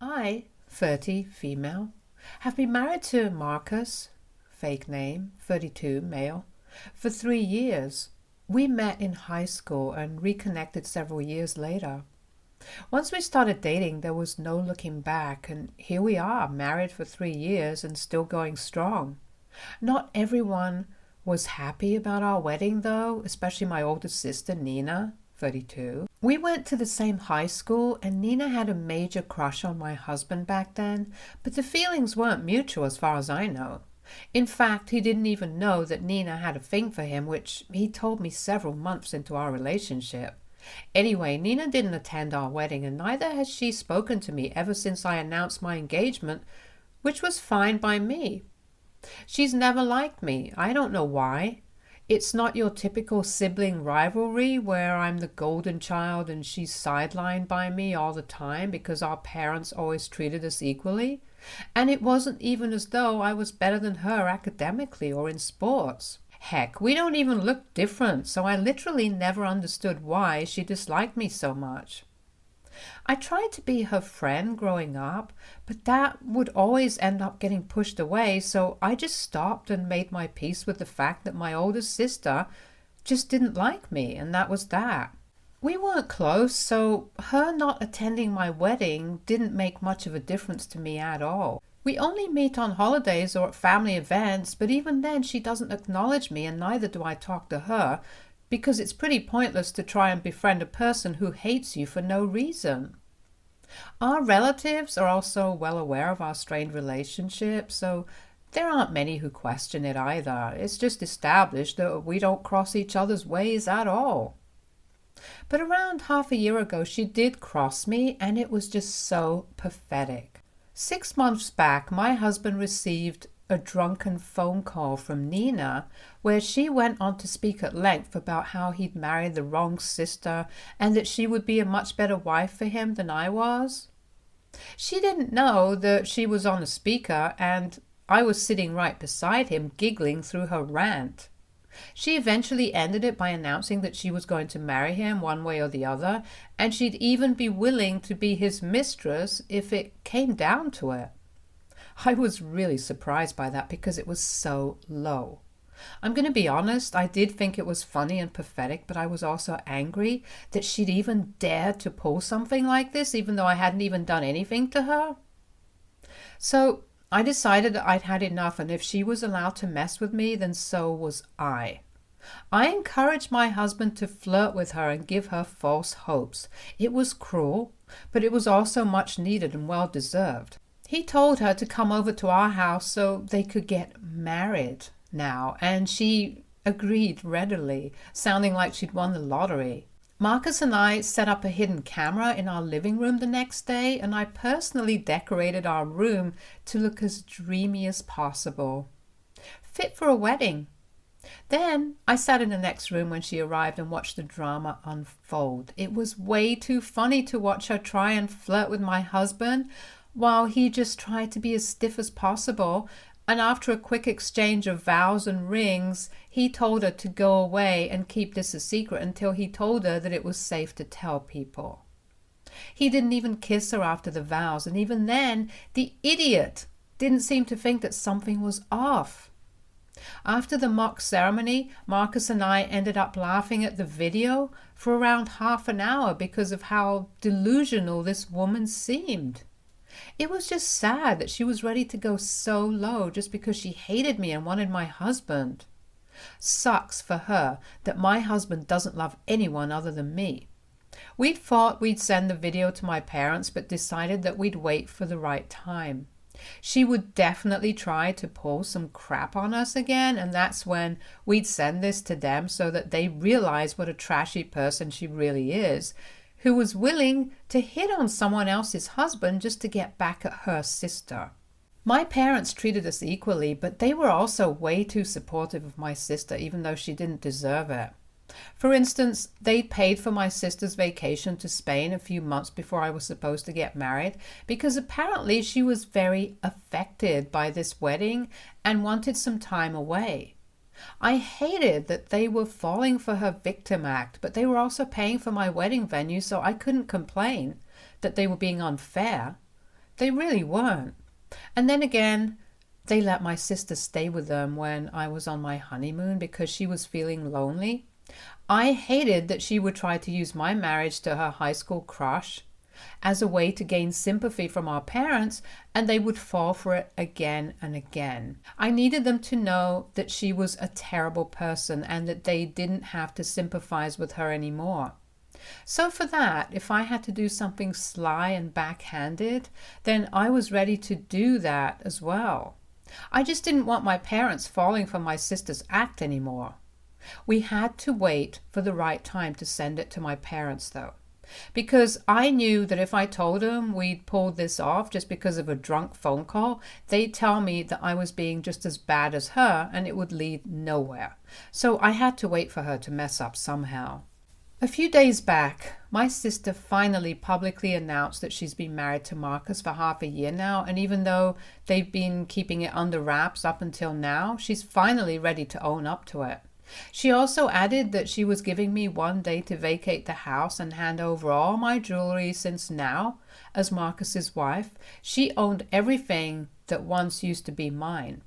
I, 30, female, have been married to Marcus, fake name, 32, male, for 3 years. We met in high school and reconnected several years later. Once we started dating, there was no looking back, and here we are, married for 3 years and still going strong. Not everyone was happy about our wedding, though, especially my older sister, Nina, 32. We went to the same high school, and Nina had a major crush on my husband back then, but the feelings weren't mutual as far as I know. In fact, he didn't even know that Nina had a thing for him, which he told me several months into our relationship. Anyway, Nina didn't attend our wedding, and neither has she spoken to me ever since I announced my engagement, which was fine by me. She's never liked me. I don't know why. It's not your typical sibling rivalry where I'm the golden child and she's sidelined by me all the time because our parents always treated us equally. And it wasn't even as though I was better than her academically or in sports. Heck, we don't even look different, so I literally never understood why she disliked me so much. I tried to be her friend growing up, but that would always end up getting pushed away, so I just stopped and made my peace with the fact that my older sister just didn't like me, and that was that. We weren't close, so her not attending my wedding didn't make much of a difference to me at all. We only meet on holidays or at family events, but even then she doesn't acknowledge me, and neither do I talk to her, because it's pretty pointless to try and befriend a person who hates you for no reason. Our relatives are also well aware of our strained relationship, so there aren't many who question it either. It's just established that we don't cross each other's ways at all. But around half a year ago she did cross me, and it was just so pathetic. 6 months back, my husband received a drunken phone call from Nina where she went on to speak at length about how he'd married the wrong sister and that she would be a much better wife for him than I was. She didn't know that she was on a speaker and I was sitting right beside him giggling through her rant. She eventually ended it by announcing that she was going to marry him one way or the other, and she'd even be willing to be his mistress if it came down to it. I was really surprised by that because it was so low. I'm going to be honest, I did think it was funny and pathetic, but I was also angry that she'd even dared to pull something like this, even though I hadn't even done anything to her. So I decided that I'd had enough, and if she was allowed to mess with me, then so was I. I encouraged my husband to flirt with her and give her false hopes. It was cruel, but it was also much needed and well deserved. He told her to come over to our house so they could get married now, and she agreed readily, sounding like she'd won the lottery. Marcus and I set up a hidden camera in our living room the next day, and I personally decorated our room to look as dreamy as possible. Fit for a wedding. Then I sat in the next room when she arrived and watched the drama unfold. It was way too funny to watch her try and flirt with my husband while he just tried to be as stiff as possible, and after a quick exchange of vows and rings, he told her to go away and keep this a secret until he told her that it was safe to tell people. He didn't even kiss her after the vows, and even then, the idiot didn't seem to think that something was off. After the mock ceremony, Marcus and I ended up laughing at the video for around half an hour because of how delusional this woman seemed. It was just sad that she was ready to go so low just because she hated me and wanted my husband. Sucks for her that my husband doesn't love anyone other than me. We'd thought we'd send the video to my parents, but decided that we'd wait for the right time. She would definitely try to pull some crap on us again, and that's when we'd send this to them so that they realize what a trashy person she really is, who was willing to hit on someone else's husband just to get back at her sister. My parents treated us equally, but they were also way too supportive of my sister, even though she didn't deserve it. For instance, they paid for my sister's vacation to Spain a few months before I was supposed to get married, because apparently she was very affected by this wedding and wanted some time away. I hated that they were falling for her victim act, but they were also paying for my wedding venue, so I couldn't complain that they were being unfair. They really weren't. And then again, they let my sister stay with them when I was on my honeymoon because she was feeling lonely. I hated that she would try to use my marriage to her high school crush as a way to gain sympathy from our parents, and they would fall for it again and again. I needed them to know that she was a terrible person and that they didn't have to sympathize with her anymore. So for that, if I had to do something sly and backhanded, then I was ready to do that as well. I just didn't want my parents falling for my sister's act anymore. We had to wait for the right time to send it to my parents, though, because I knew that if I told them we'd pulled this off just because of a drunk phone call, they'd tell me that I was being just as bad as her and it would lead nowhere. So I had to wait for her to mess up somehow. A few days back, my sister finally publicly announced that she's been married to Marcus for half a year now, and even though they've been keeping it under wraps up until now, she's finally ready to own up to it. She also added that she was giving me one day to vacate the house and hand over all my jewelry since now, as Marcus's wife, she owned everything that once used to be mine.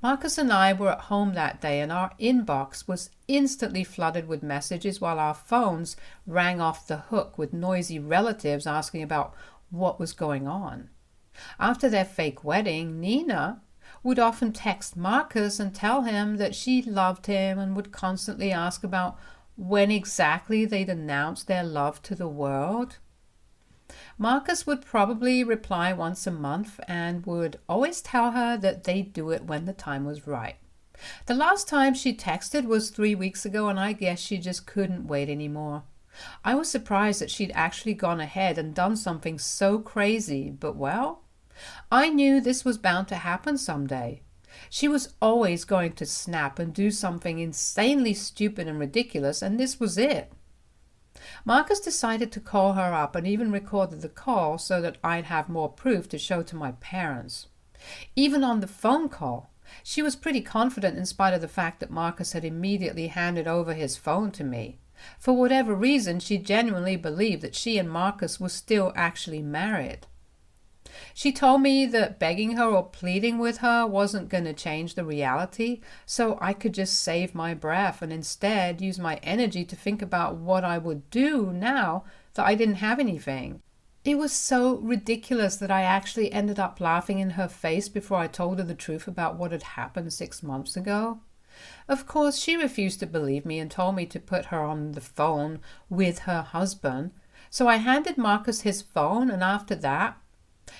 Marcus and I were at home that day and our inbox was instantly flooded with messages while our phones rang off the hook with noisy relatives asking about what was going on. After their fake wedding, Nina would often text Marcus and tell him that she loved him and would constantly ask about when exactly they'd announced their love to the world. Marcus would probably reply once a month and would always tell her that they'd do it when the time was right. The last time she texted was 3 weeks ago, and I guess she just couldn't wait anymore. I was surprised that she'd actually gone ahead and done something so crazy, but well, I knew this was bound to happen someday. She was always going to snap and do something insanely stupid and ridiculous, and this was it. Marcus decided to call her up and even recorded the call so that I'd have more proof to show to my parents. Even on the phone call, she was pretty confident in spite of the fact that Marcus had immediately handed over his phone to me. For whatever reason, she genuinely believed that she and Marcus were still actually married. She told me that begging her or pleading with her wasn't going to change the reality, so I could just save my breath and instead use my energy to think about what I would do now that I didn't have anything. It was so ridiculous that I actually ended up laughing in her face before I told her the truth about what had happened 6 months ago. Of course, she refused to believe me and told me to put her on the phone with her husband, so I handed Marcus his phone, and after that,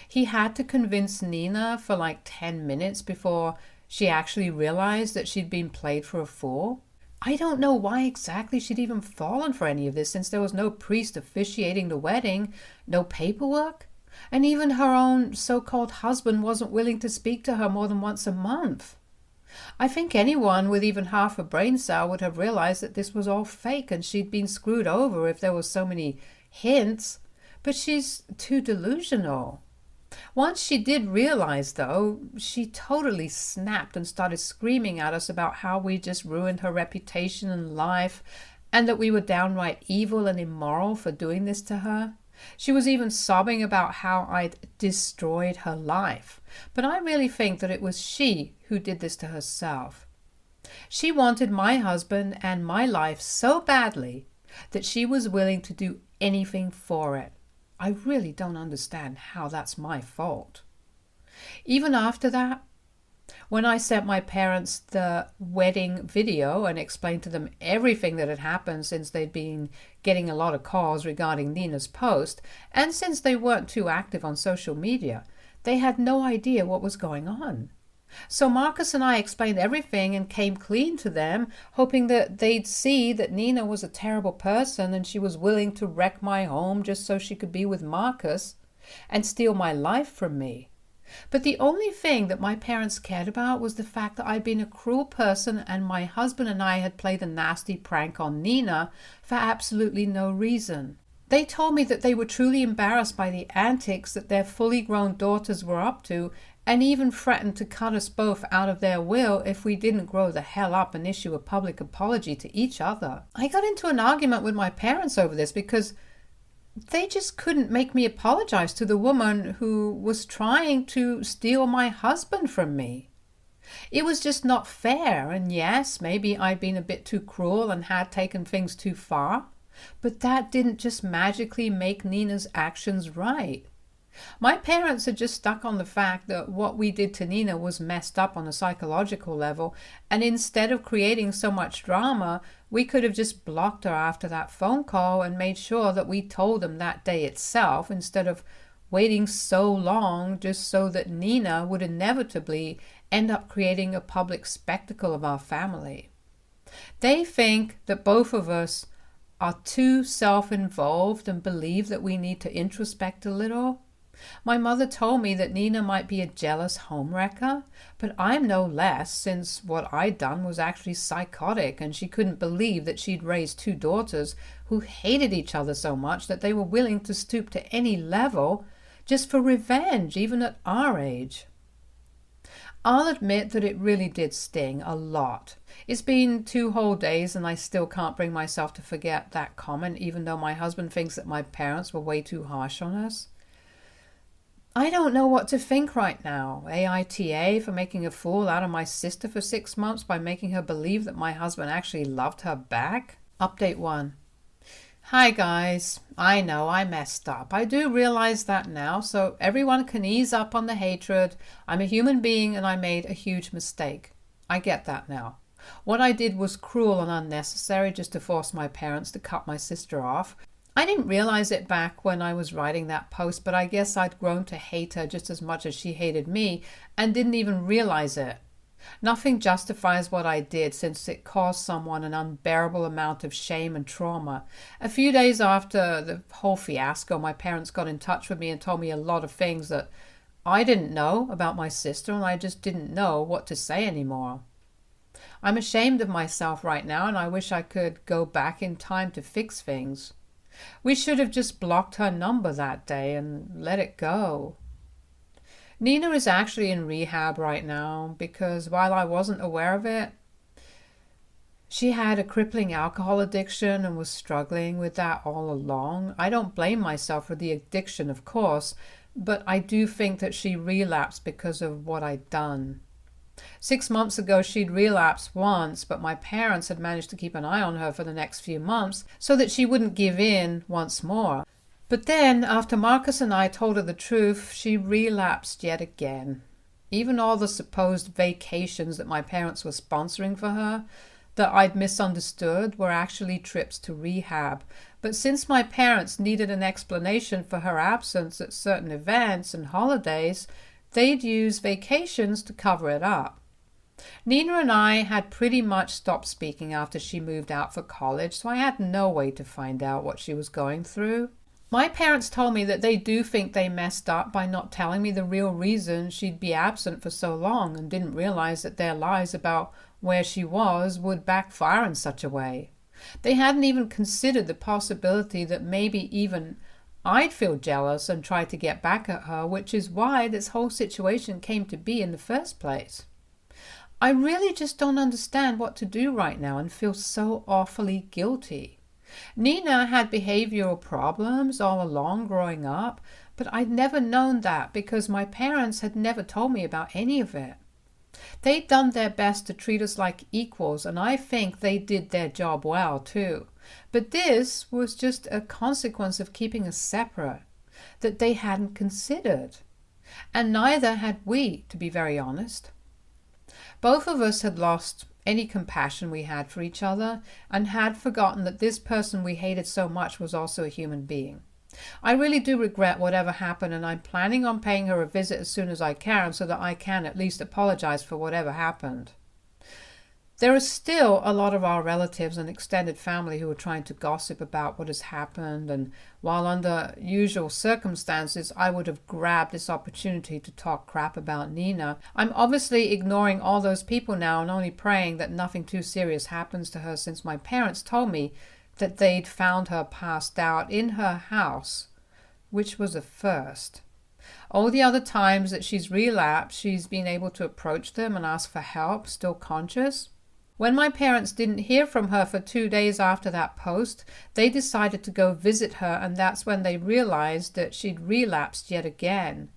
he had to convince Nina for like 10 minutes before she actually realized that she'd been played for a fool. I don't know why exactly she'd even fallen for any of this, since there was no priest officiating the wedding, no paperwork, and even her own so-called husband wasn't willing to speak to her more than once a month. I think anyone with even half a brain cell would have realized that this was all fake and she'd been screwed over if there were so many hints, but she's too delusional. Once she did realize, though, she totally snapped and started screaming at us about how we just ruined her reputation and life, and that we were downright evil and immoral for doing this to her. She was even sobbing about how I'd destroyed her life, but I really think that it was she who did this to herself. She wanted my husband and my life so badly that she was willing to do anything for it. I really don't understand how that's my fault. Even after that, when I sent my parents the wedding video and explained to them everything that had happened since they'd been getting a lot of calls regarding Nina's post, and since they weren't too active on social media, they had no idea what was going on. So Marcus and I explained everything and came clean to them, hoping that they'd see that Nina was a terrible person and she was willing to wreck my home just so she could be with Marcus and steal my life from me. But the only thing that my parents cared about was the fact that I'd been a cruel person and my husband and I had played a nasty prank on Nina for absolutely no reason. They told me that they were truly embarrassed by the antics that their fully grown daughters were up to, and even threatened to cut us both out of their will if we didn't grow the hell up and issue a public apology to each other. I got into an argument with my parents over this because They just couldn't make me apologize to the woman who was trying to steal my husband from me. It was just not fair, and yes, maybe I'd been a bit too cruel and had taken things too far, but that didn't just magically make Nina's actions right. My parents had just stuck on the fact that what we did to Nina was messed up on a psychological level, and instead of creating so much drama, we could have just blocked her after that phone call and made sure that we told them that day itself instead of waiting so long just so that Nina would inevitably end up creating a public spectacle of our family. They think that both of us are too self-involved and believe that we need to introspect a little. My mother told me that Nina might be a jealous homewrecker, but I'm no less, since what I'd done was actually psychotic and she couldn't believe that she'd raised two daughters who hated each other so much that they were willing to stoop to any level just for revenge, even at our age. I'll admit that it really did sting a lot. It's been 2 whole days and I still can't bring myself to forget that comment, even though my husband thinks that my parents were way too harsh on us. I don't know what to think right now. AITA for making a fool out of my sister for 6 months by making her believe that my husband actually loved her back. Update 1. Hi guys, I know I messed up. I do realize that now, so everyone can ease up on the hatred. I'm a human being and I made a huge mistake. I get that now. What I did was cruel and unnecessary just to force my parents to cut my sister off. I didn't realize it back when I was writing that post, but I guess I'd grown to hate her just as much as she hated me and didn't even realize it. Nothing justifies what I did, since it caused someone an unbearable amount of shame and trauma. A few days after the whole fiasco, my parents got in touch with me and told me a lot of things that I didn't know about my sister, and I just didn't know what to say anymore. I'm ashamed of myself right now, and I wish I could go back in time to fix things. We should have just blocked her number that day and let it go. Nina is actually in rehab right now because while I wasn't aware of it, she had a crippling alcohol addiction and was struggling with that all along. I don't blame myself for the addiction, of course, but I do think that she relapsed because of what I'd done. 6 months ago, she'd relapsed once, but my parents had managed to keep an eye on her for the next few months so that she wouldn't give in once more. But then, after Marcus and I told her the truth, she relapsed yet again. Even all the supposed vacations that my parents were sponsoring for her, that I'd misunderstood, were actually trips to rehab. But since my parents needed an explanation for her absence at certain events and holidays, they'd use vacations to cover it up. Nina and I had pretty much stopped speaking after she moved out for college, so I had no way to find out what she was going through. My parents told me that they do think they messed up by not telling me the real reason she'd be absent for so long, and didn't realize that their lies about where she was would backfire in such a way. They hadn't even considered the possibility that maybe even I'd feel jealous and try to get back at her, which is why this whole situation came to be in the first place. I really just don't understand what to do right now and feel so awfully guilty. Nina had behavioral problems all along growing up, but I'd never known that because my parents had never told me about any of it. They'd done their best to treat us like equals, and I think they did their job well too. But this was just a consequence of keeping us separate that they hadn't considered. And neither had we, to be very honest. Both of us had lost any compassion we had for each other and had forgotten that this person we hated so much was also a human being. I really do regret whatever happened, and I'm planning on paying her a visit as soon as I can so that I can at least apologize for whatever happened. There are still a lot of our relatives and extended family who are trying to gossip about what has happened, and while under usual circumstances I would have grabbed this opportunity to talk crap about Nina, I'm obviously ignoring all those people now and only praying that nothing too serious happens to her, since my parents told me that they'd found her passed out in her house, which was a first. All the other times that she's relapsed, she's been able to approach them and ask for help, still conscious. When my parents didn't hear from her for 2 days after that post, they decided to go visit her, and that's when they realized that she'd relapsed yet again.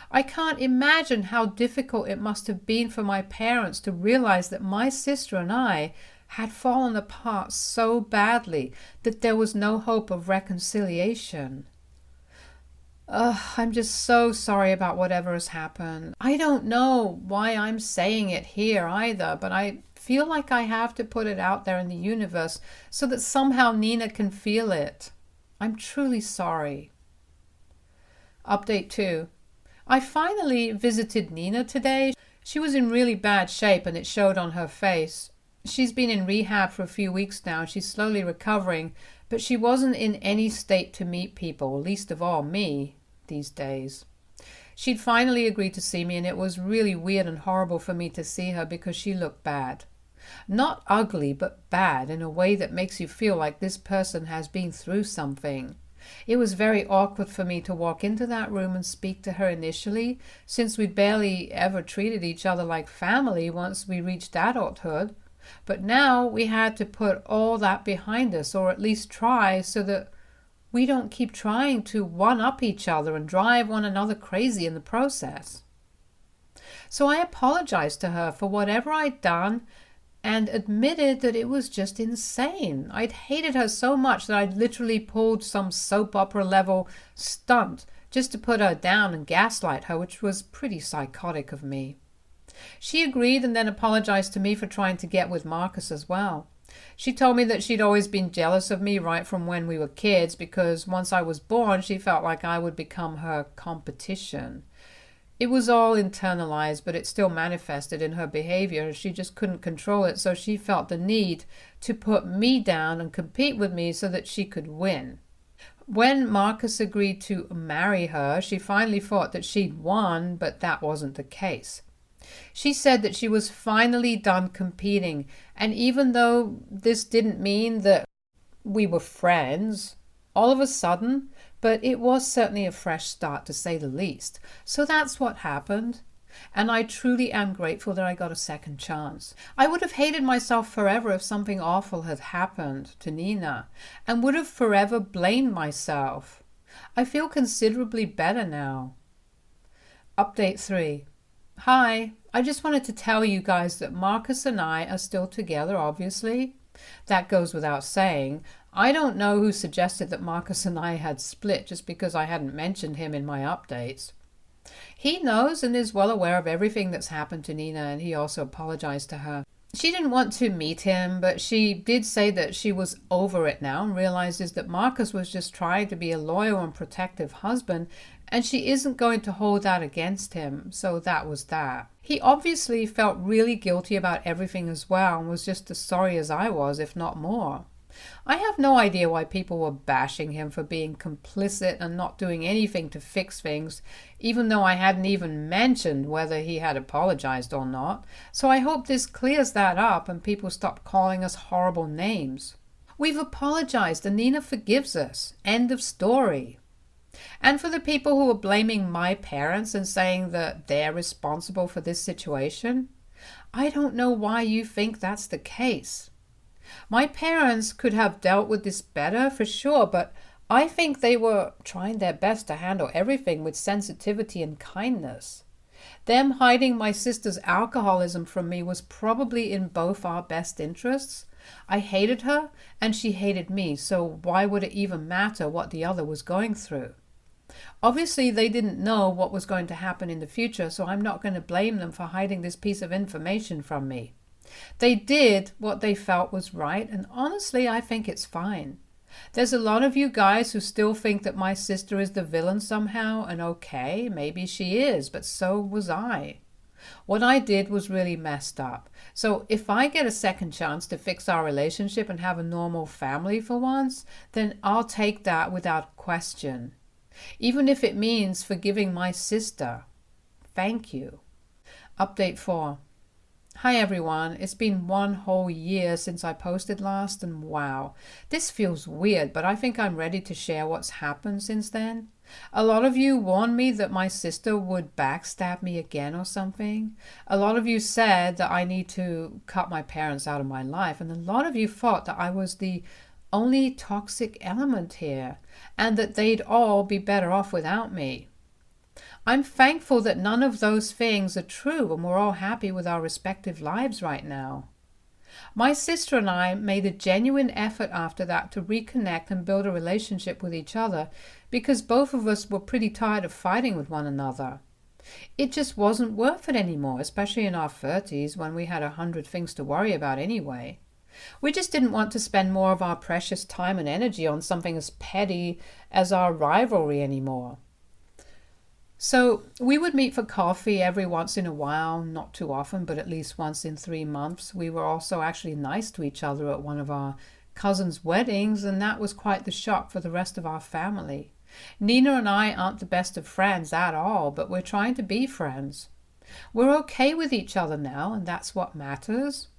I can't imagine how difficult it must have been for my parents to realize that my sister and I had fallen apart so badly that there was no hope of reconciliation. I'm just so sorry about whatever has happened. I don't know why I'm saying it here either, but I feel like I have to put it out there in the universe so that somehow Nina can feel it. I'm truly sorry. Update 2. I finally visited Nina today. She was in really bad shape and it showed on her face. She's been in rehab for a few weeks now. She's slowly recovering, but she wasn't in any state to meet people, least of all me, these days. She'd finally agreed to see me, and it was really weird and horrible for me to see her because she looked bad. Not ugly, but bad in a way that makes you feel like this person has been through something. It was very awkward for me to walk into that room and speak to her initially, since we'd barely ever treated each other like family once we reached adulthood. But now we had to put all that behind us, or at least try, so that we don't keep trying to one-up each other and drive one another crazy in the process. So I apologized to her for whatever I'd done and admitted that it was just insane. I'd hated her so much that I'd literally pulled some soap opera level stunt just to put her down and gaslight her, which was pretty psychotic of me. She agreed and then apologized to me for trying to get with Marcus as well. She told me that she'd always been jealous of me right from when we were kids, because once I was born she felt like I would become her competition. It was all internalized, but it still manifested in her behavior. She just couldn't control it, so she felt the need to put me down and compete with me so that she could win. When Marcus agreed to marry her, she finally thought that she'd won, but that wasn't the case. She said that she was finally done competing, and even though this didn't mean that we were friends all of a sudden, but it was certainly a fresh start to say the least. So that's what happened, and I truly am grateful that I got a second chance. I would have hated myself forever if something awful had happened to Nina, and would have forever blamed myself. I feel considerably better now. Update 3. Hi, I just wanted to tell you guys that Marcus and I are still together, obviously. That goes without saying. I don't know who suggested that Marcus and I had split just because I hadn't mentioned him in my updates. He knows and is well aware of everything that's happened to Nina, and he also apologized to her. She didn't want to meet him, but she did say that she was over it now and realizes that Marcus was just trying to be a loyal and protective husband, and she isn't going to hold that against him. So that was that. He obviously felt really guilty about everything as well and was just as sorry as I was, if not more. I have no idea why people were bashing him for being complicit and not doing anything to fix things, even though I hadn't even mentioned whether he had apologized or not. So I hope this clears that up and people stop calling us horrible names. We've apologized and Nina forgives us. End of story. And for the people who are blaming my parents and saying that they're responsible for this situation, I don't know why you think that's the case. My parents could have dealt with this better for sure, but I think they were trying their best to handle everything with sensitivity and kindness. Them hiding my sister's alcoholism from me was probably in both our best interests. I hated her and she hated me, so why would it even matter what the other was going through? Obviously, they didn't know what was going to happen in the future, so I'm not going to blame them for hiding this piece of information from me. They did what they felt was right, and honestly, I think it's fine. There's a lot of you guys who still think that my sister is the villain somehow, and okay, maybe she is, but so was I. What I did was really messed up. So if I get a second chance to fix our relationship and have a normal family for once, then I'll take that without question. Even if it means forgiving my sister. Thank you. Update 4. Hi everyone, it's been one whole year since I posted last, and wow, this feels weird, but I think I'm ready to share what's happened since then. A lot of you warned me that my sister would backstab me again or something. A lot of you said that I need to cut my parents out of my life, and a lot of you thought that I was the only toxic element here, and that they'd all be better off without me. I'm thankful that none of those things are true and we're all happy with our respective lives right now. My sister and I made a genuine effort after that to reconnect and build a relationship with each other because both of us were pretty tired of fighting with one another. It just wasn't worth it anymore, especially in our 30s when we had 100 things to worry about anyway. We just didn't want to spend more of our precious time and energy on something as petty as our rivalry anymore. So we would meet for coffee every once in a while, not too often, but at least once in 3 months. We were also actually nice to each other at one of our cousins' weddings, and that was quite the shock for the rest of our family. Nina and I aren't the best of friends at all, but we're trying to be friends. We're okay with each other now, and that's what matters.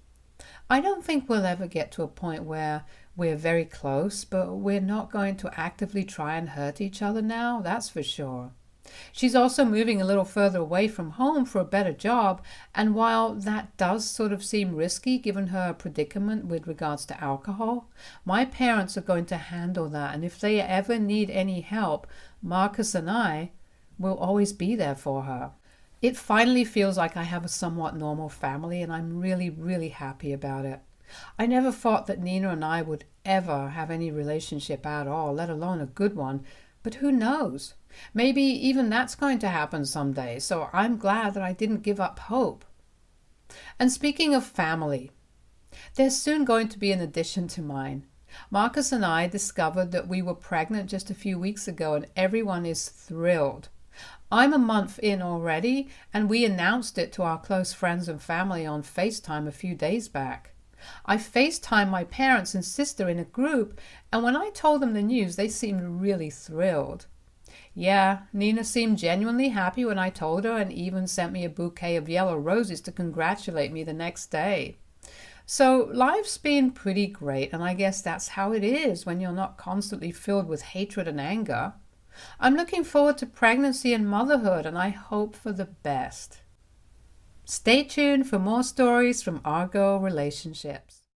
I don't think we'll ever get to a point where we're very close, but we're not going to actively try and hurt each other now, that's for sure. She's also moving a little further away from home for a better job, and while that does sort of seem risky given her predicament with regards to alcohol, my parents are going to handle that, and if they ever need any help, Marcus and I will always be there for her. It finally feels like I have a somewhat normal family, and I'm really, really happy about it. I never thought that Nina and I would ever have any relationship at all, let alone a good one, but who knows? Maybe even that's going to happen someday, so I'm glad that I didn't give up hope. And speaking of family, there's soon going to be an addition to mine. Marcus and I discovered that we were pregnant just a few weeks ago, and everyone is thrilled. I'm a month in already, and we announced it to our close friends and family on FaceTime a few days back. I FaceTimed my parents and sister in a group, and when I told them the news, they seemed really thrilled. Yeah, Nina seemed genuinely happy when I told her and even sent me a bouquet of yellow roses to congratulate me the next day. So life's been pretty great, and I guess that's how it is when you're not constantly filled with hatred and anger. I'm looking forward to pregnancy and motherhood, and I hope for the best. Stay tuned for more stories from Argo Relationships.